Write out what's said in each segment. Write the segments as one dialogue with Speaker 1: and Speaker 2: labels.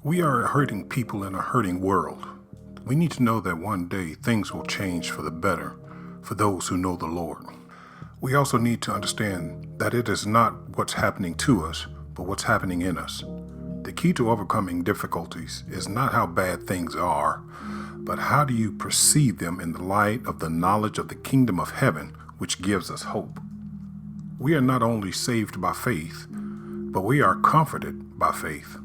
Speaker 1: We are hurting people in a hurting world. We need to know that one day things will change for the better for those who know the Lord. We also need to understand that it is not what's happening to us, but what's happening in us. The key to overcoming difficulties is not how bad things are, but how do you perceive them in the light of the knowledge of the kingdom of heaven, which gives us hope. We are not only saved by faith, but we are comforted by faith.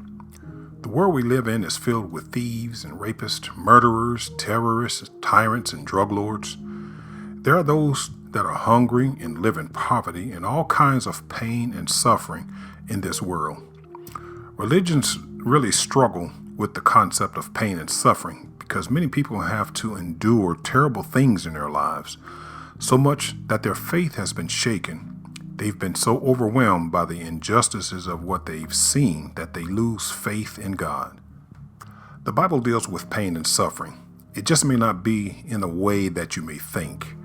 Speaker 1: The world we live in is filled with thieves and rapists, murderers, terrorists, tyrants, and drug lords. There are those that are hungry and live in poverty and all kinds of pain and suffering in this world. Religions really struggle with the concept of pain and suffering because many people have to endure terrible things in their lives, so much that their faith has been shaken. They've been so overwhelmed by the injustices of what they've seen that they lose faith in God. The Bible deals with pain and suffering. It just may not be in a way that you may think.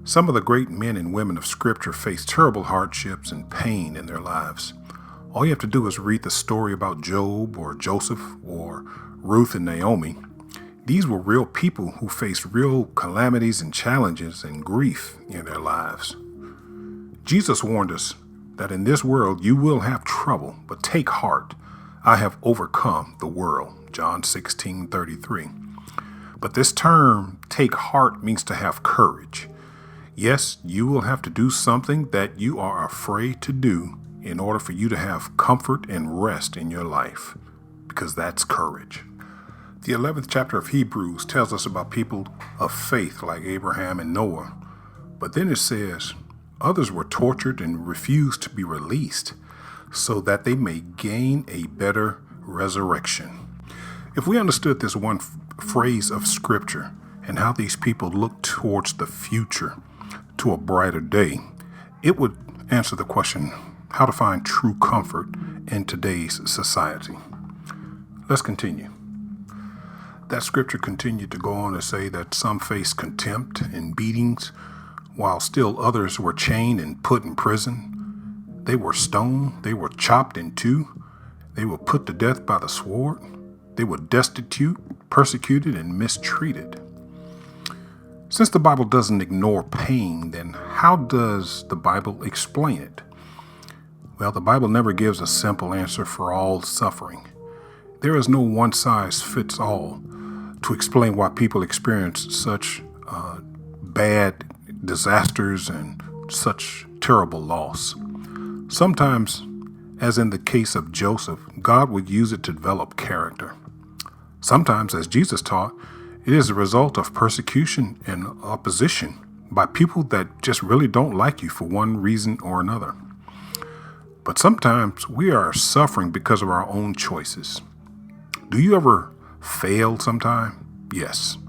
Speaker 1: Some of the great men and women of Scripture faced terrible hardships and pain in their lives. All you have to do is read the story about Job or Joseph or Ruth and Naomi. These were real people who faced real calamities and challenges and grief in their lives. Jesus warned us that in this world you will have trouble, but take heart. I have overcome the world. John 16:33. But this term, take heart, means to have courage. Yes, you will have to do something that you are afraid to do in order for you to have comfort and rest in your life, because that's courage. The 11th chapter of Hebrews tells us about people of faith like Abraham and Noah. But then it says, others were tortured and refused to be released so that they may gain a better resurrection. If we understood this one phrase of Scripture and how these people look towards the future to a brighter day, it would answer the question, how to find true comfort in today's society. Let's continue. That scripture continued to go on to say that some faced contempt and beatings, while still others were chained and put in prison. They were stoned, they were chopped in two, they were put to death by the sword, they were destitute, persecuted, and mistreated. Since the Bible doesn't ignore pain, then how does the Bible explain it? Well, the Bible never gives a simple answer for all suffering. There is no one-size-fits-all to explain why people experience such bad disasters and such terrible loss. Sometimes, as in the case of Joseph, God would use it to develop character. Sometimes, as Jesus taught, it is a result of persecution and opposition by people that just really don't like you for one reason or another. But sometimes we are suffering because of our own choices. Do you ever fail sometime? Yes.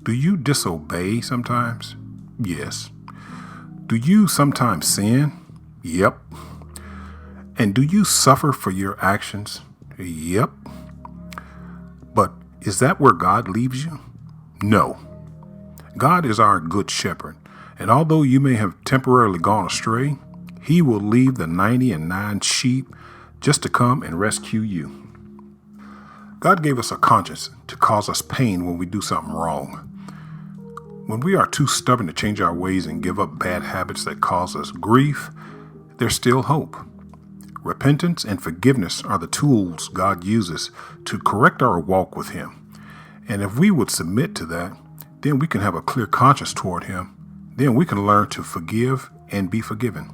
Speaker 1: Do you disobey sometimes? Yes. Do you sometimes sin? Yep. And do you suffer for your actions? Yep. But is that where God leaves you? No. God is our good shepherd, and although you may have temporarily gone astray, He will leave the 99 sheep just to come and rescue you. God gave us a conscience to cause us pain when we do something wrong. When we are too stubborn to change our ways and give up bad habits that cause us grief, there's still hope. Repentance and forgiveness are the tools God uses to correct our walk with Him. And if we would submit to that, then we can have a clear conscience toward Him. Then we can learn to forgive and be forgiven.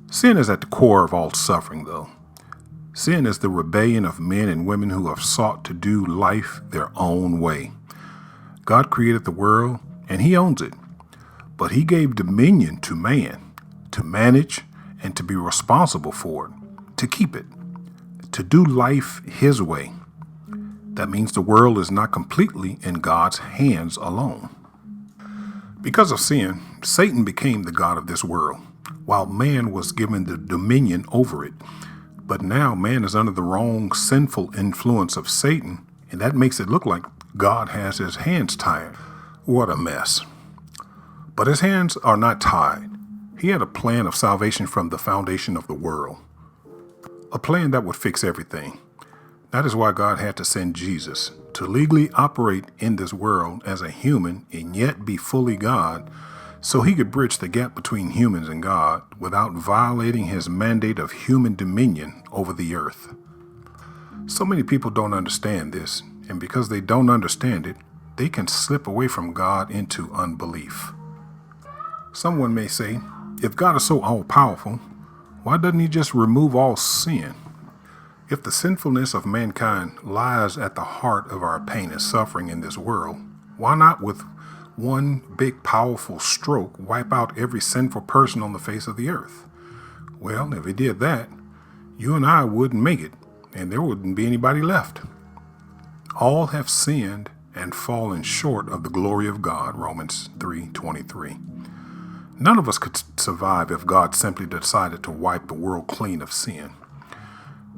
Speaker 1: Sin is at the core of all suffering, though. Sin is the rebellion of men and women who have sought to do life their own way. God created the world, and He owns it. But He gave dominion to man to manage and to be responsible for it, to keep it, to do life His way. That means the world is not completely in God's hands alone. Because of sin, Satan became the god of this world, while man was given the dominion over it. But now man is under the wrong, sinful influence of Satan, and that makes it look like God has His hands tied. What a mess. But His hands are not tied. He had a plan of salvation from the foundation of the world. A plan that would fix everything. That is why God had to send Jesus to legally operate in this world as a human and yet be fully God, so he could bridge the gap between humans and God without violating his mandate of human dominion over the earth. So many people don't understand this, and because they don't understand it, they can slip away from God into unbelief. Someone may say, if God is so all-powerful, why doesn't he just remove all sin? If the sinfulness of mankind lies at the heart of our pain and suffering in this world, why not with one big powerful stroke wipe out every sinful person on the face of the earth? Well, if he did that, you and I wouldn't make it, and there wouldn't be anybody left. All have sinned and fallen short of the glory of God, Romans 3:23. None of us could survive if God simply decided to wipe the world clean of sin.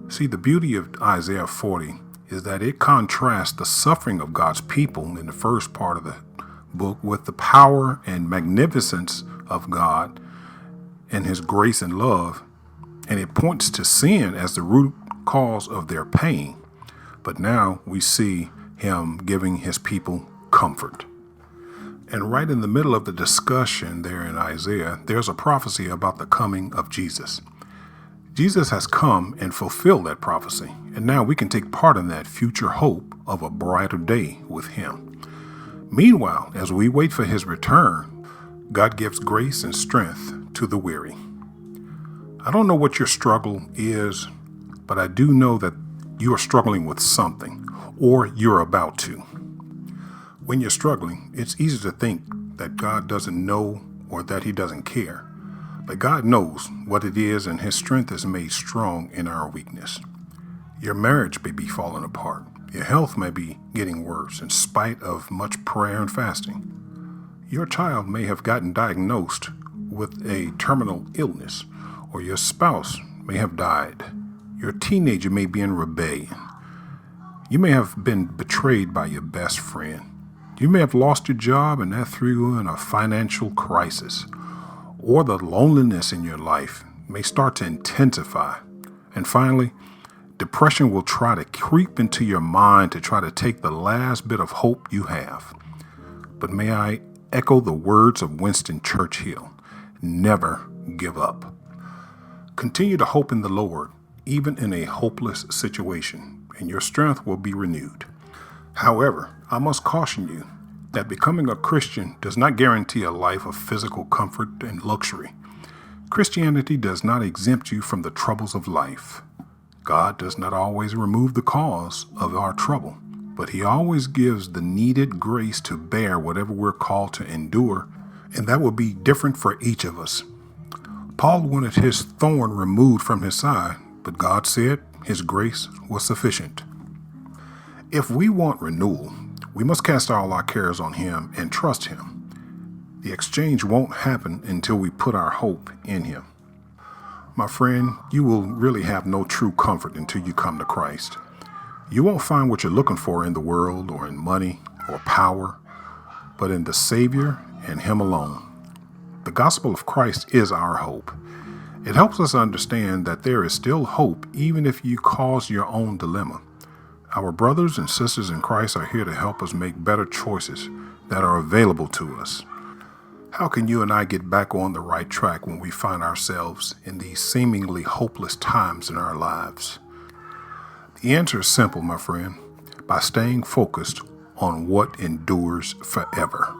Speaker 1: See, the beauty of Isaiah 40 is that it contrasts the suffering of God's people in the first part of the book with the power and magnificence of God and his grace and love, and it points to sin as the root cause of their pain. But now we see him giving his people comfort. And right in the middle of the discussion there in Isaiah, there's a prophecy about the coming of Jesus. Jesus has come and fulfilled that prophecy, and now we can take part in that future hope of a brighter day with him. Meanwhile, as we wait for his return, God gives grace and strength to the weary. I don't know what your struggle is, but I do know that you are struggling with something, or you're about to. When you're struggling, it's easy to think that God doesn't know or that he doesn't care. But God knows what it is, and his strength is made strong in our weakness. Your marriage may be falling apart. Your health may be getting worse in spite of much prayer and fasting. Your child may have gotten diagnosed with a terminal illness, or your spouse may have died. Your teenager may be in rebellion. You may have been betrayed by your best friend. You may have lost your job, and that threw you in a financial crisis. Or the loneliness in your life may start to intensify. And finally, depression will try to creep into your mind to try to take the last bit of hope you have. But may I echo the words of Winston Churchill: never give up. Continue to hope in the Lord, even in a hopeless situation, and your strength will be renewed. However, I must caution you that becoming a Christian does not guarantee a life of physical comfort and luxury. Christianity does not exempt you from the troubles of life. God does not always remove the cause of our trouble, but he always gives the needed grace to bear whatever we're called to endure, and that will be different for each of us. Paul wanted his thorn removed from his side, but God said his grace was sufficient. If we want renewal, we must cast all our cares on him and trust him. The exchange won't happen until we put our hope in him. My friend, you will really have no true comfort until you come to Christ. You won't find what you're looking for in the world or in money or power, but in the Savior and him alone. The gospel of Christ is our hope. It helps us understand that there is still hope even if you cause your own dilemma. Our brothers and sisters in Christ are here to help us make better choices that are available to us. How can you and I get back on the right track when we find ourselves in these seemingly hopeless times in our lives? The answer is simple, my friend, by staying focused on what endures forever.